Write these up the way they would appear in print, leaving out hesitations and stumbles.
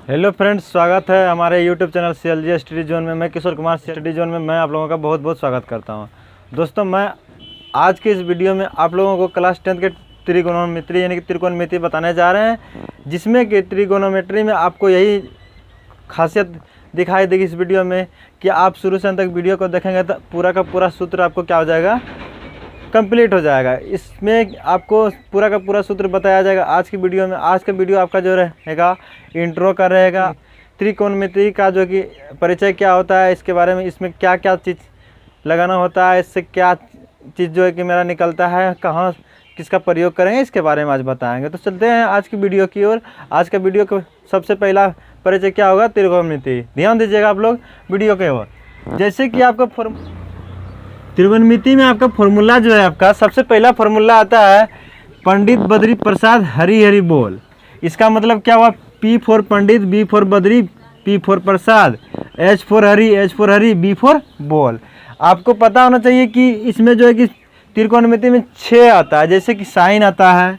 Hello friends, स्वागत है हमारे YouTube channel CLG study zone में। मैं किशोर कुमार स्टडी जोन में मैं आप लोगों का बहुत बहुत स्वागत करता हूं। दोस्तों, मैं आज की इस वीडियो में आप लोगों को क्लास 10 के त्रिकोणमिति यानी कि त्रिकोणमिति बताने जा रहे हैं, जिसमें कि त्रिकोणमिति में आपको यही खासियत दिखाई देगी इस वीडियो में कि आप शुरू से अंत तक वीडियो को देखेंगे तो पूरा का पूरा सूत्र आपको क्या हो जाएगा, कंप्लीट हो जाएगा। इसमें आपको पूरा का पूरा सूत्र बताया जाएगा आज की वीडियो में। आज का वीडियो आपका जो रहेगा इंट्रो का रहेगा, त्रिकोणमिति का जो कि परिचय क्या होता है इसके बारे में, इसमें क्या क्या चीज़ लगाना होता है, इससे क्या चीज़ जो है कि मेरा निकलता है, कहाँ किसका प्रयोग करेंगे, इसके बारे में आज बताएंगे। तो चलते हैं आज की वीडियो की ओर। आज का वीडियो का सबसे पहला परिचय क्या होगा, त्रिकोणमिति। ध्यान दीजिएगा आप लोग वीडियो के ओर। जैसे कि आपका त्रिकोणमिति में आपका फॉर्मूला जो है, आपका सबसे पहला फॉर्मूला आता है पंडित बद्री प्रसाद हरि हरि बोल। इसका मतलब क्या हुआ, P for Pandit, B for Badri, P for Prasad, H for Hari, B for बोल। आपको पता होना चाहिए कि इसमें जो है कि त्रिकोणमिति में 6 आता है। जैसे कि साइन आता है,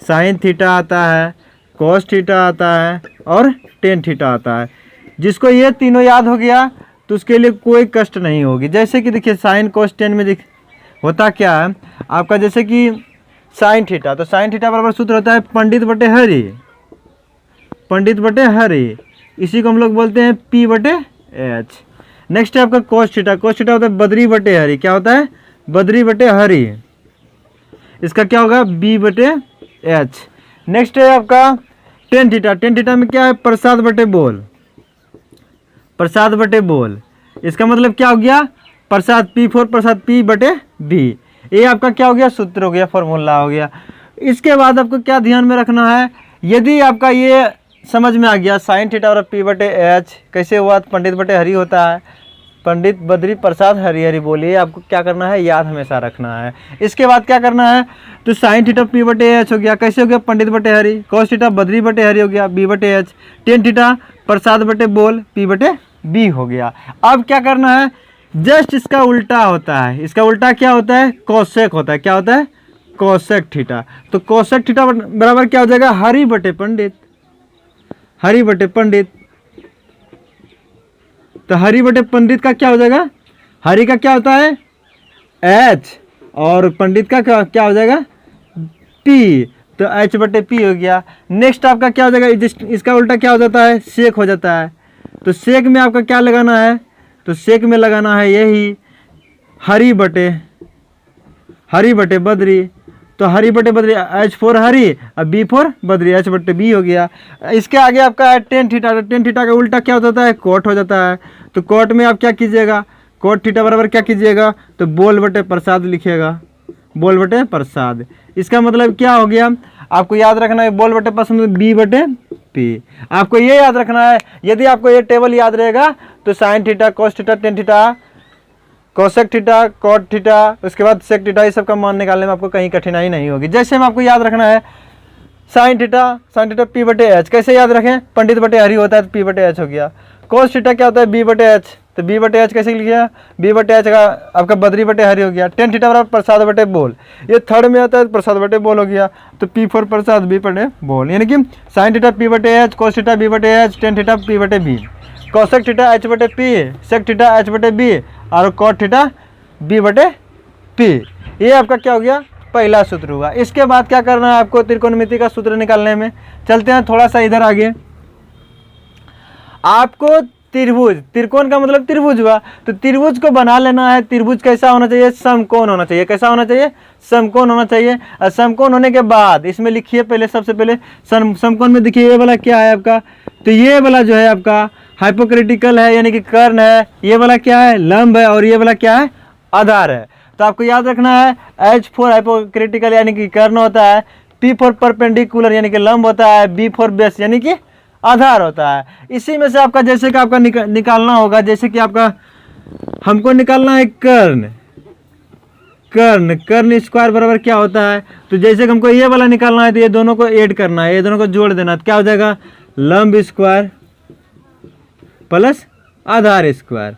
साइन थीटा आता है, कॉस थीटा आता है और टेन थीटा आता है। जिसको ये तीनों याद हो गया तो उसके लिए कोई कष्ट नहीं होगी। जैसे कि देखिए साइन कॉस टेन में होता क्या है आपका, जैसे कि साइन थीटा, तो साइन थीटा बराबर सूत्र होता है पंडित बटे हरि, पंडित बटे हरि। इसी को हम लोग बोलते हैं P बटे H। नेक्स्ट है आपका कॉस थीटा, कॉस थीटा होता है बद्री बटे हरि। क्या होता है, बद्री बटे हरि। इसका क्या होगा, B बटे H। नेक्स्ट है आपका टेन थीटा, टेन थीटा में क्या है, प्रसाद बटे बोल, प्रसाद बटे बोल। इसका मतलब क्या हो गया, प्रसाद P फॉर प्रसाद, P बटे B। ये आपका क्या हो गया, सूत्र हो गया, फॉर्मूला हो गया। इसके बाद आपको क्या ध्यान में रखना है, यदि आपका ये समझ में आ गया साइन थीटा और P बटे H कैसे हुआ, पंडित बटे हरि होता है, पंडित बद्री प्रसाद हरि हरि बोलिए, आपको क्या करना है, याद हमेशा रखना है। इसके बाद क्या करना है, तो साइन थीटा P बटे H हो गया, कैसे हो गया, पंडित बटे हरि। कॉस थीटा बद्री बटे हरि हो गया, B बटे H। टेन थीटा प्रसाद बटे बोल, P बटे B हो गया। अब क्या करना है, जस्ट इसका उल्टा होता है। इसका उल्टा क्या होता है, कोसेक होता है। क्या होता है, कोसेक थीटा। तो कोसेक थीटा बराबर क्या हो जाएगा, हरि बटे पंडित, हरि बटे पंडित। तो हरि बटे पंडित का क्या हो जाएगा, हरि का क्या होता है H और पंडित का क्या हो जाएगा P, तो H बटे P हो गया। नेक्स्ट आपका क्या हो जाएगा, इसका उल्टा क्या हो जाता है, सेक हो जाता है। तो सेक में आपका क्या लगाना है, तो सेक में लगाना है यही हरि बटे बद्री। तो हरि बटे बद्री, H फॉर हरि और B फॉर बद्री, H बटे B हो गया। इसके आगे आपका है टेन थीटा, तो टेन थीटा का उल्टा क्या हो जाता है, कोट हो जाता है। तो कोट में आप क्या कीजिएगा, कोट थीटा बराबर क्या कीजिएगा, तो बोल बटे प्रसाद लिखिएगा, बोल बटे प्रसाद। इसका मतलब क्या हो गया, आपको याद रखना है बोल बटे प्रसाद B बटे P। आपको ये याद रखना है, यदि आपको ये टेबल याद रहेगा तो sine theta, cos theta, tan theta, cosec theta, cot theta, उसके बाद सेक थीटा, ये सब का मान निकालने में आपको कहीं कठिनाई नहीं होगी। जैसे में आपको याद रखना है साइन थीटा P बटे H, कैसे याद रखें, पंडित बटे हरि होता है तो P बटे H हो गया। कॉस थीटा क्या होता है, B बटे H, तो B बटे H कैसे लिखिए, B बटे H का आपका बद्री बटे हरि हो गया। टेन थीटा बराबर प्रसाद बटे बोल, ये थर्ड में आता है तो प्रसाद बटे बोल हो गया। तो P फॉर प्रसाद, B बटे बोल, यानी कि साइन थीटा P बटे H, कॉस थीटा B बटे H, टेन थीटा P बटे B, कोसेक थीटा H बटे P, सेक थीटा H बटे B और कॉट थीटा B बटे P। ये आपका क्या हो गया, पहला सूत्र हुआ। इसके बाद क्या करना है आपको त्रिकोणमिति का सूत्र निकालने में, चलते हैं थोड़ा सा इधर आगे। आपको त्रिभुज, त्रिकोण का मतलब त्रिभुज हुआ, तो त्रिभुज को बना लेना है। त्रिभुज कैसा होना चाहिए, समकोण होना चाहिए। कैसा होना चाहिए, समकोण होना चाहिए। और समकोण होने के बाद इसमें लिखिए पहले, सबसे पहले समकोण में देखिए ये वाला क्या है आपका, तो ये वाला जो है आपका हाइपोक्रिटिकल है यानी कि कर्ण है, ये वाला क्या है, लंब है, और ये वाला क्या है, आधार है। तो आपको याद रखना है H फॉर हाइपोक्रिटिकल यानी कि कर्ण होता है, P फॉर परपेंडिकुलर यानी कि लंब होता है, B फॉर बेस यानी कि आधार होता है। इसी में से आपका जैसे कि आपका निकालना होगा, जैसे कि आपका हमको निकालना है कर्ण, कर्ण स्क्वायर बराबर क्या होता है, तो जैसे कि हमको ये वाला निकालना है तो ये दोनों को ऐड करना है, ये दोनों को जोड़ देना, तो क्या हो जाएगा, लंब स्क्वायर प्लस आधार स्क्वायर।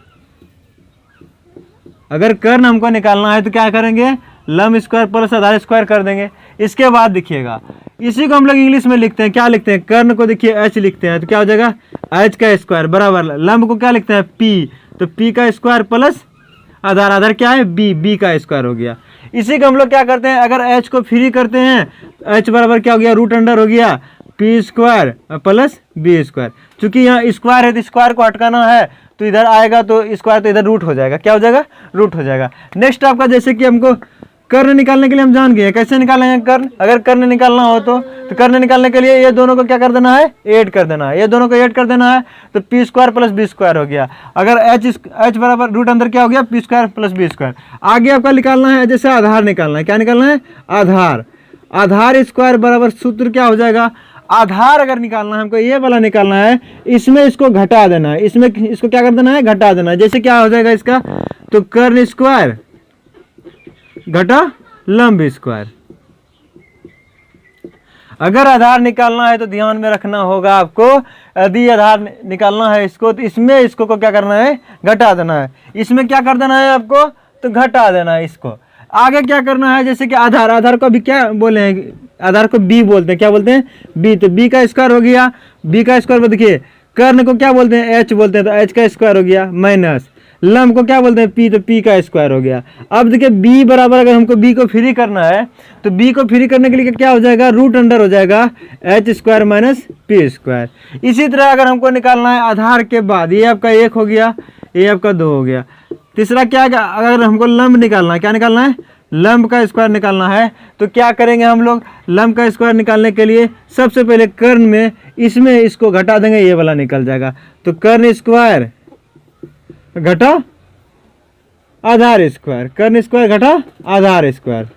अगर कर्ण हमको निकालना है तो क्या करेंगे, लंब स्क्वायर प्लस आधार स्क्वायर कर देंगे। इसके बाद देखिएगा इसी को हम लोग इंग्लिश में लिखते हैं, क्या लिखते हैं, कर्ण को देखिए h लिखते हैं, तो क्या हो जाएगा h का स्क्वायर बराबर लंब को क्या लिखते हैं p, तो p का स्क्वायर प्लस आधार, आधार क्या है b का स्क्वायर हो गया। इसी को हम लोग क्या करते हैं, अगर h को फ्री करते हैं, h बराबर क्या हो गया रूट अंडर हो गया p square plus b square. चूंकि यहाँ स्क्वायर है तो स्क्वायर को हटकाना है, तो इधर आएगा तो स्क्वायर तो इधर रूट हो जाएगा, क्या हो जाएगा रूट हो जाएगा। नेक्स्ट आपका जैसे कि हमको कर्ण निकालने के लिए हम जान गए कैसे निकालेंगे कर्ण, अगर कर्ण निकालना हो तो कर्ण निकालने के लिए ये दोनों को क्या कर देना है, ऐड कर देना है, ये दोनों को ऐड कर देना है, तो P square plus B square हो गया। अगर एच बराबर रूट अंदर क्या हो गया P square plus B square. आगे आपका निकालना है जैसे आधार निकालना है, क्या निकालना है आधार, आधार स्क्वायर बराबर सूत्र क्या हो जाएगा, आधार अगर निकालना है हमको ये वाला निकालना है, इसमें इसको घटा देना है, इसमें इसको क्या कर देना है घटा देना है। जैसे क्या हो जाएगा इसका, तो कर्ण स्क्वायर घटा लंब स्क्वायर। अगर आधार निकालना है तो ध्यान में रखना होगा आपको, यदि आधार निकालना है इसको तो इसमें इसको को क्या करना है घटा देना है, इसमें क्या कर देना है आपको तो घटा देना है इसको। आगे क्या करना है जैसे कि आधार, आधार को अभी क्या बोले हैं, आधार को बी बोलते हैं, क्या बोलते हैं बी, तो बी का स्क्वायर हो गया, बी का स्क्वायर देखिए कर्ण को क्या बोलते हैं एच बोलते हैं, तो एच का स्क्वायर हो गया माइनस लंब को क्या बोलते हैं पी, तो पी का स्क्वायर हो गया। अब देखिए बी बराबर अगर हमको बी को फ्री करना है तो बी को फ्री करने के लिए क्या हो जाएगा रूट अंडर हो जाएगा H square minus P square. इसी तरह अगर हमको निकालना है आधार के बाद, ये आपका 1 हो गया, ये आपका 2 हो गया। तीसरा क्या है, अगर हमको लंब निकालना है, क्या निकालना है लंब का स्क्वायर निकालना है, तो क्या करेंगे हम लोग लंब का स्क्वायर निकालने के लिए सबसे पहले कर्ण में इसमें इसको घटा देंगे, ये वाला निकल जाएगा, तो कर्ण स्क्वायर घटा आधार स्क्वायर, कर्ण स्क्वायर घटा आधार स्क्वायर,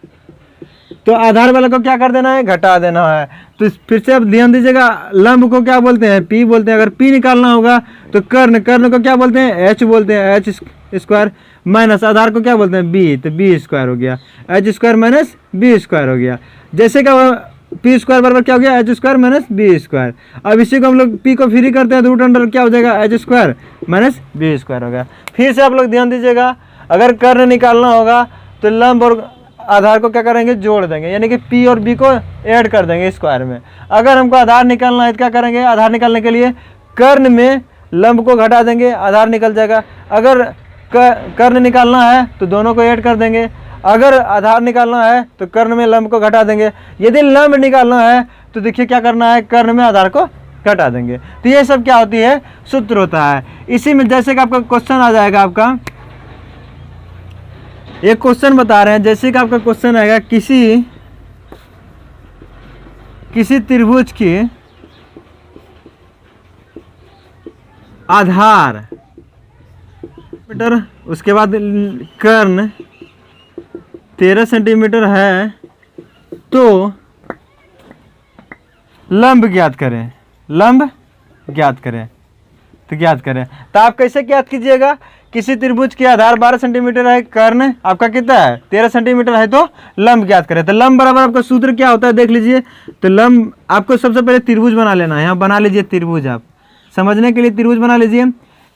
तो आधार वाला को क्या कर देना है घटा देना है। तो फिर से अब ध्यान दीजिएगा, लंब को क्या बोलते हैं पी बोलते हैं, अगर पी निकालना होगा तो कर्ण, कर्ण को क्या बोलते हैं एच बोलते हैं, एच स्क्वायर माइनस आधार को क्या बोलते हैं बी, तो बी स्क्वायर हो गया, H square minus B square हो गया। जैसे का पी स्क्वायर बराबर क्या हो गया H square minus B square. अब इसी को हम लोग पी को फ्री करते हैं तो रूट अंडर क्या हो जाएगा H square minus B square हो गया। फिर से आप लोग ध्यान दीजिएगा, अगर कर्ण निकालना होगा तो लंब और आधार को क्या करेंगे जोड़ देंगे, यानी कि पी और बी को ऐड कर देंगे स्क्वायर में। अगर हमको आधार निकालना है तो क्या करेंगे, आधार निकालने के लिए कर्ण में लंब को घटा देंगे, आधार निकल जाएगा। अगर कर्ण निकालना है तो दोनों को ऐड कर देंगे, अगर आधार निकालना है तो कर्ण में लंब को घटा देंगे। यदि लंब निकालना है तो देखिए क्या करना है कर्ण में आधार को घटा देंगे। तो ये सब क्या होती है सूत्र होता है। इसी में जैसे कि आपका क्वेश्चन आ जाएगा, आपका एक क्वेश्चन बता रहे हैं, जैसे कि आपका क्वेश्चन आएगा किसी त्रिभुज की आधार मीटर, उसके बाद कर्ण 13 सेंटीमीटर है, तो लंब ज्ञात करें, लंब ज्ञात करें, तो ज्ञात करें। तो आप कैसे ज्ञात कीजिएगा, किसी त्रिभुज की आधार 12 सेंटीमीटर है, कर्ण आपका कितना है 13 सेंटीमीटर है, तो लंब ज्ञात करें। तो लंब बराबर आपका सूत्र क्या होता है देख लीजिए। तो लंब आपको सबसे पहले त्रिभुज बना लेना है, यहाँ बना लीजिए त्रिभुज, आप समझने के लिए त्रिभुज बना लीजिए।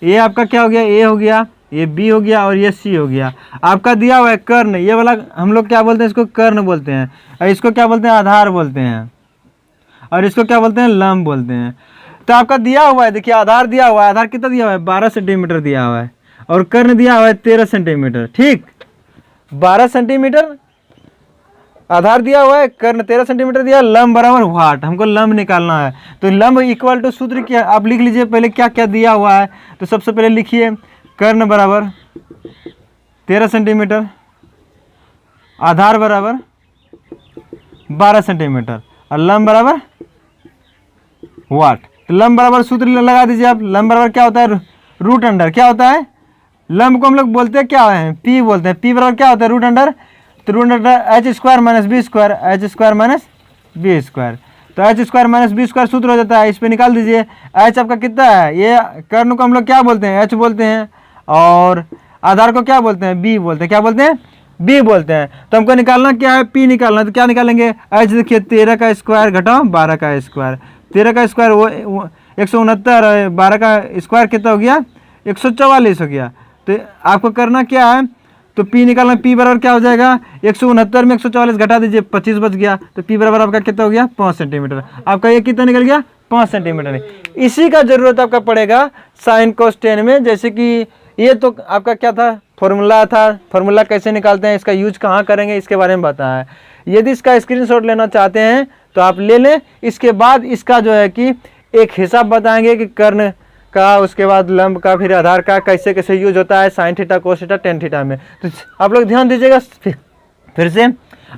ये आपका क्या हो गया ए हो गया, ये बी हो गया और ये सी हो गया। आपका दिया हुआ है कर्ण, ये वाला हम लोग क्या बोलते हैं इसको कर्ण बोलते हैं, और इसको क्या बोलते हैं आधार बोलते हैं, और इसको क्या बोलते हैं लंब बोलते हैं। तो आपका दिया हुआ है, देखिए आधार दिया हुआ है, आधार कितना दिया हुआ है 12 सेंटीमीटर दिया हुआ है, और कर्ण दिया हुआ है 13 सेंटीमीटर, ठीक 12 सेंटीमीटर आधार दिया हुआ है, कर्ण 13 सेंटीमीटर दिया, लंब बराबर वाट, हमको लंब निकालना है। तो लंब इक्वल टू सूत्र क्या आप लिख लीजिए पहले क्या क्या दिया हुआ है। तो सबसे पहले लिखिए कर्ण बराबर 13 सेंटीमीटर, आधार बराबर 12 सेंटीमीटर और लंब बराबर वाट। तो लंब बराबर सूत्र लगा दीजिए आप, लंब बराबर क्या होता है रूट अंडर, क्या होता है लंब को हम लोग बोलते हैं क्या है पी बोलते हैं, पी बराबर क्या होता है रूट अंडर, तो root under H square minus B square, H square minus B square. तो H square minus B square सूत्र हो जाता है, इस पे निकाल दीजिए। एच आपका कितना है, ये कर्ण को हम लोग क्या बोलते हैं एच बोलते हैं, और आधार को क्या बोलते हैं बी बोलते हैं, क्या बोलते हैं बी बोलते हैं। तो हमको निकालना क्या है पी निकालना है, तो क्या निकालेंगे एच देखिए 13 का स्क्वायर घटाओ 12 का स्क्वायर, 13 का स्क्वायर वो 169, 12 का स्क्वायर कितना हो गया 144 हो गया। तो आपको करना क्या है तो P निकालना, P बराबर क्या हो जाएगा 169 में 144 घटा दीजिए 25 बच गया, तो P बराबर आपका कितना हो गया 5 सेंटीमीटर। आपका ये कितना निकल गया 5 सेंटीमीटर। इसी का जरूरत आपका पड़ेगा साइन कोस टेन में। जैसे कि ये तो आपका क्या था फॉर्मूला था, फॉर्मूला कैसे निकालते हैं, इसका यूज कहाँ करेंगे, इसके बारे में बताया है। यदि इसका स्क्रीनशॉट लेना चाहते हैं तो आप ले लें। इसके बाद इसका जो है कि एक हिसाब बताएंगे कि कर्ण का, उसके बाद लंब का, फिर आधार का कैसे कैसे यूज होता है sign theta cos theta tan theta में। तो आप लोग ध्यान दीजिएगा। फिर से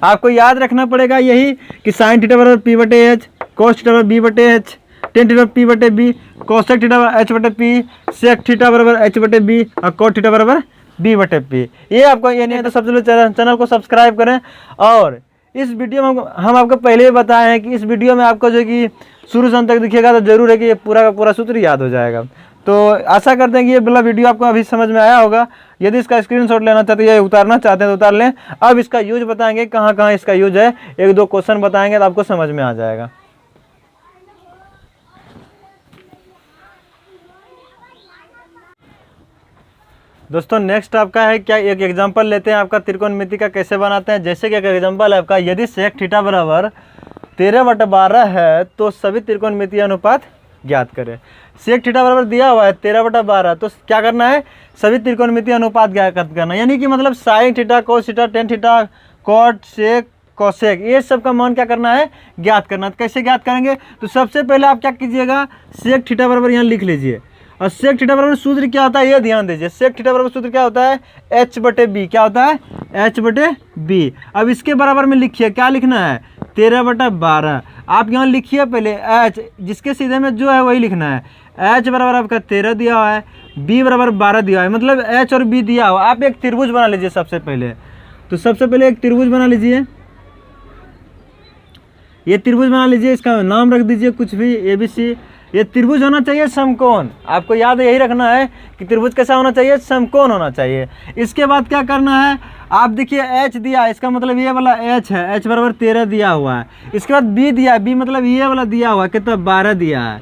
आपको याद रखना पड़ेगा यही कि साइन थीटा बराबर पी बटे एच, कोस थीटा बराबर बी बटे एच, टेन थीटा पी बटे बी, कोसेक थीटा बराबर एच बटे पी, सेक थीटा बराबर एच बटे बी और कोट थीटा बराबर बी बटे पी। ये आपको ये नहीं है तो सबसे पहले चैनल को सब्सक्राइब करें। और इस वीडियो में हम आपको पहले ही बताए हैं कि इस वीडियो में आपको जो कि शुरू से अंत तक दिखेगा तो जरूर है कि ये पूरा का पूरा सूत्र याद हो जाएगा। तो आशा करते हैं कि ये वाला वीडियो आपको अभी समझ में आया होगा। यदि इसका स्क्रीनशॉट लेना चाहते हैं या उतारना चाहते हैं तो उतार लें। अब इसका यूज बताएंगे कहाँ कहाँ इसका यूज है, एक दो क्वेश्चन बताएंगे तो आपको समझ में आ जाएगा। दोस्तों नेक्स्ट आपका है क्या, एक एग्जांपल लेते हैं आपका त्रिकोणमिति का कैसे बनाते हैं। जैसे कि एक एग्जांपल है आपका, यदि सेक थीटा बराबर 13/12 है तो सभी त्रिकोणमितीय अनुपात ज्ञात करें। सेक थीटा बराबर दिया हुआ है 13/12, तो क्या करना है सभी त्रिकोणमितीय अनुपात ज्ञात करना, यानी कि मतलब sine theta cos theta tan theta cot sec cosec ये सब का मान क्या करना है ज्ञात करना। तो कैसे ज्ञात करेंगे, तो सबसे पहले आप क्या कीजिएगा सेक थीटा बराबर यहाँ लिख लीजिए। और सेक थीटा बराबर सूत्र क्या होता है ये ध्यान दीजिए। सेक थीटा बराबर सूत्र क्या होता है एच बटे बी, क्या होता है एच बटे बी। अब इसके बराबर में लिखिए, क्या लिखना है 13/12। आप यहाँ लिखिए पहले एच, जिसके सीधे में जो है वही लिखना है। एच बराबर आपका 13 दिया हुआ है, बी बराबर 12 दिया हुआ है, मतलब एच और बी दिया हुआ। आप एक त्रिभुज बना लीजिए सबसे पहले। तो सबसे पहले एक त्रिभुज बना लीजिए, ये त्रिभुज बना लीजिए, इसका नाम रख दीजिए कुछ भी ABC। ये त्रिभुज होना चाहिए समकोण, आपको याद यही रखना है कि त्रिभुज कैसा होना चाहिए समकोण होना चाहिए। इसके बाद क्या करना है, आप देखिए एच दिया, इसका मतलब ये वाला एच है, एच बराबर 13 दिया हुआ है। इसके बाद बी दिया, बी मतलब ये वाला दिया हुआ है, कितना 12 दिया है।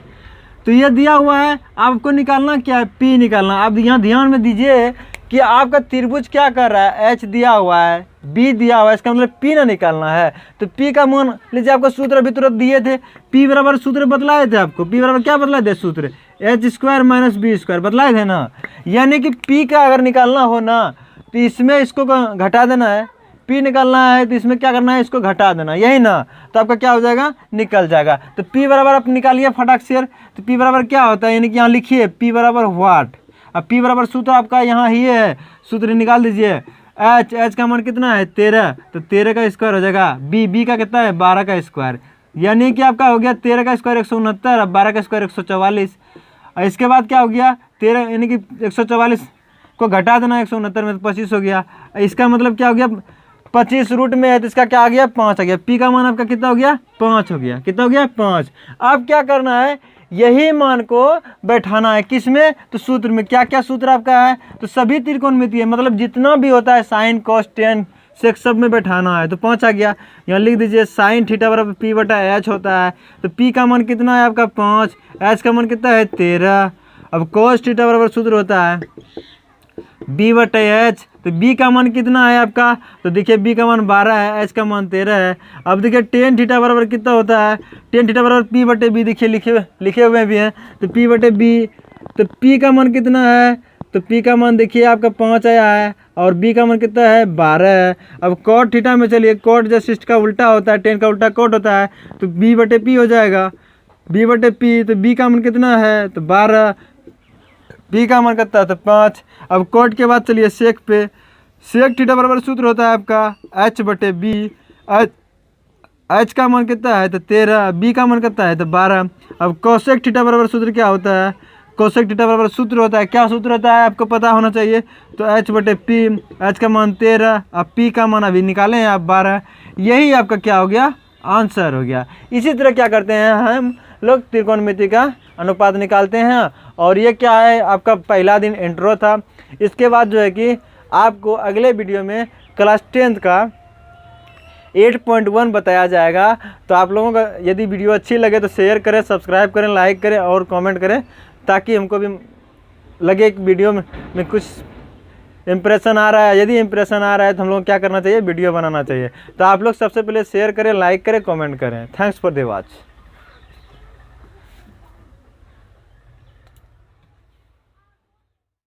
तो ये दिया हुआ है, आपको निकालना क्या है पी निकालना। आप यहाँ ध्यान में दीजिए कि आपका त्रिभुज क्या कर रहा है, एच दिया हुआ है, बी दिया हुआ है, इसका मतलब पी ना निकालना है। तो पी का मान लीजिए, आपको सूत्र अभी तुरंत दिए थे, पी बराबर सूत्र बतलाए थे आपको। पी बराबर क्या बतलाए थे सूत्र, H square minus B square बतलाए थे ना। यानी कि पी का अगर निकालना हो ना तो इसमें इसको घटा देना है, पी निकालना है तो इसमें क्या करना है इसको घटा देना, यही ना। तो आपका क्या हो जाएगा निकल जाएगा। तो पी बराबर आप निकालिए फटाक से। तो पी बराबर क्या होता है, यानी कि यहाँ लिखिए पी बराबर वाट। अब पी बराबर सूत्र आपका यहाँ ही है, सूत्र निकाल दीजिए। एच, एच का मान कितना है 13, तो 13 का स्क्वायर हो जाएगा। बी, बी का कितना है 12 का स्क्वायर, यानी कि आपका हो गया 13 का स्क्वायर 169 और 12 का स्क्वायर 144। और इसके बाद क्या हो गया 13 यानी कि 144 को घटा देना 169 में तो 25 हो गया। इसका मतलब क्या हो गया 25 रूट में है तो इसका क्या आ गया 5 आ गया। पी का मान आपका कितना हो गया 5 हो गया, कितना हो गया 5। अब क्या करना है यही मान को बैठाना है किस में, तो सूत्र में। क्या क्या सूत्र आपका है, तो सभी त्रिकोणमितीय मतलब जितना भी होता है साइन कॉस टेन सेक सब में बैठाना है। तो 5 आ गया, यहाँ लिख दीजिए साइन थीटा बराबर पी बटा एच होता है। तो पी का मान कितना है आपका 5, एच का मान कितना है 13। अब कॉस थीटा बराबर सूत्र होता है बी बटे एच, तो बी का मान कितना है आपका, तो देखिए बी का मान 12 है, एच का मान 13 है। अब देखिए टेन थीटा बराबर कितना होता है, टेन थीटा बराबर पी बटे बी, देखिए लिखे हुए भी हैं। तो पी बटे बी, तो पी का मान कितना है, तो पी का मान देखिए आपका 5 आया है और बी का मान कितना है 12 है। अब कॉट थीटा में चलिए, कॉट जस्ट का उल्टा होता है, टेन का उल्टा कॉट होता है, तो बी बटे पी हो जाएगा, बी बटे पी। तो बी का मान कितना है तो 12, बी का मान कितना है तो 5। अब कॉट के बाद चलिए सेक पे, सेक थीटा बराबर सूत्र होता है आपका एच बटे बी। एच का मान कितना है तो 13, बी का मान कितना है तो 12। अब कोसेक थीटा बराबर सूत्र क्या होता है, कोसेक थीटा बराबर सूत्र होता है, क्या सूत्र होता है आपको पता होना चाहिए, तो एच बटे पी। एच का मान 13, अब पी का मान अभी निकालें आप 12। यही आपका क्या हो गया आंसर हो गया। इसी तरह क्या करते हैं हम लोग त्रिकोणमिति का अनुपात निकालते हैं। और ये क्या है आपका पहला दिन इंट्रो था। इसके बाद जो है कि आपको अगले वीडियो में क्लास 10th का 8.1 बताया जाएगा। तो आप लोगों का यदि वीडियो अच्छी लगे तो शेयर करें, सब्सक्राइब करें, लाइक करें और कमेंट करें, ताकि हमको भी लगे एक वीडियो में कुछ इम्प्रेशन आ रहा है, यदि इम्प्रेशन आ रहा है तो हम लोग क्या करना चाहिए, वीडियो बनाना चाहिए। तो आप लोग सबसे पहले शेयर करें, लाइक करें, कमेंट करें। Thanks for the watch.